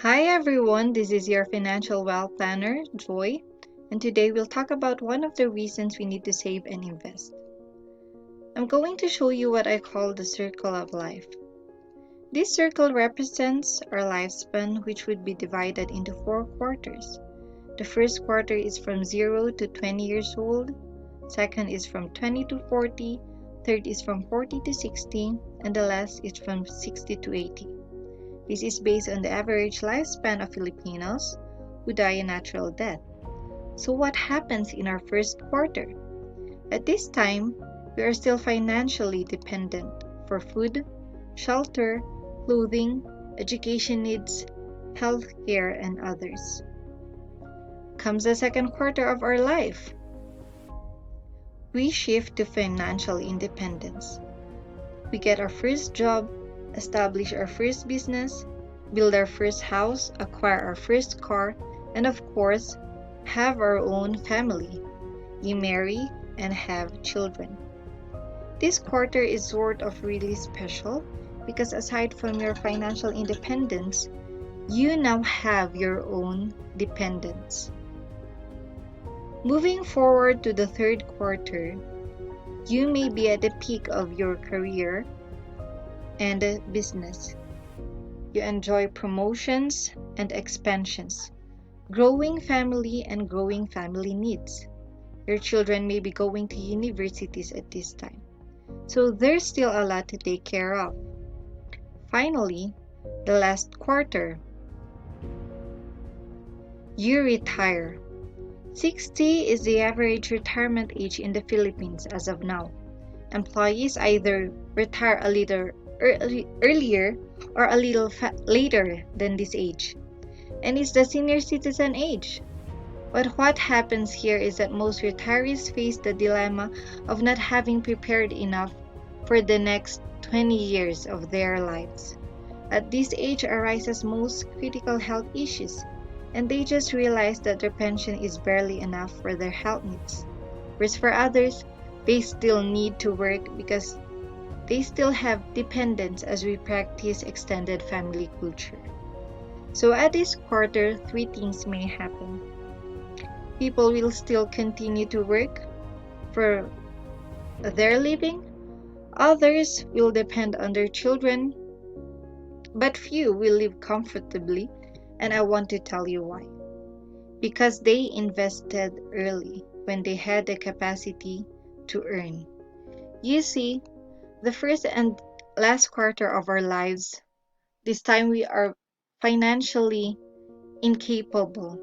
Hi everyone, this is your financial wealth planner, Joy, and today we'll talk about one of the reasons we need to save and invest. I'm going to show you what I call the circle of life. This circle represents our lifespan, which would be divided into 4 quarters. The first quarter is from 0 to 20 years old, second is from 20 to 40, third is from 40 to 60, and the last is from 60 to 80. This is based on the average lifespan of Filipinos who die a natural death. So what happens in our first quarter? At this time, we are still financially dependent for food, shelter, clothing, education needs, health care, and others. Comes the second quarter of our life. We shift to financial independence. We get our first job, establish our first business, build our first house, acquire our first car, and of course, have our own family. You marry and have children. This quarter is sort of really special because aside from your financial independence, you now have your own dependents. Moving forward to the third quarter, you may be at the peak of your career and business. You enjoy promotions and expansions, growing family and growing family needs. Your children may be going to universities at this time. So there's still a lot to take care of. Finally, the last quarter, you retire. 60 is the average retirement age in the Philippines as of now. Employees either retire a little earlier or a little later than this age. And it's the senior citizen age. But what happens here is that most retirees face the dilemma of not having prepared enough for the next 20 years of their lives. At this age arises most critical health issues, and they just realize that their pension is barely enough for their health needs. Whereas for others, they still need to work because they still have dependents as we practice extended family culture. So at this quarter, three things may happen. People will still continue to work for their living. Others will depend on their children, but few will live comfortably, and I want to tell you why. Because they invested early when they had the capacity to earn. You see, the first and last quarter of our lives, this time we are financially incapable.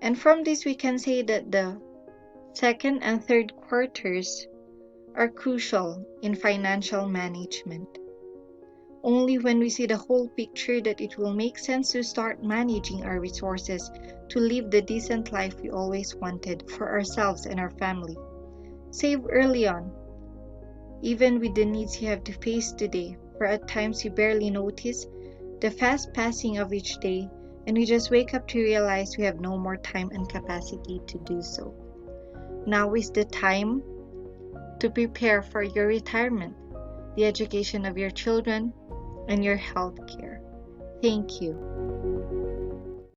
And from this, we can say that the second and third quarters are crucial in financial management. Only when we see the whole picture that it will make sense to start managing our resources to live the decent life we always wanted for ourselves and our family. Save early on, even with the needs you have to face today, for at times you barely notice the fast passing of each day, and we just wake up to realize we have no more time and capacity to do so. Now is the time to prepare for your retirement, the education of your children, and your health care. Thank you.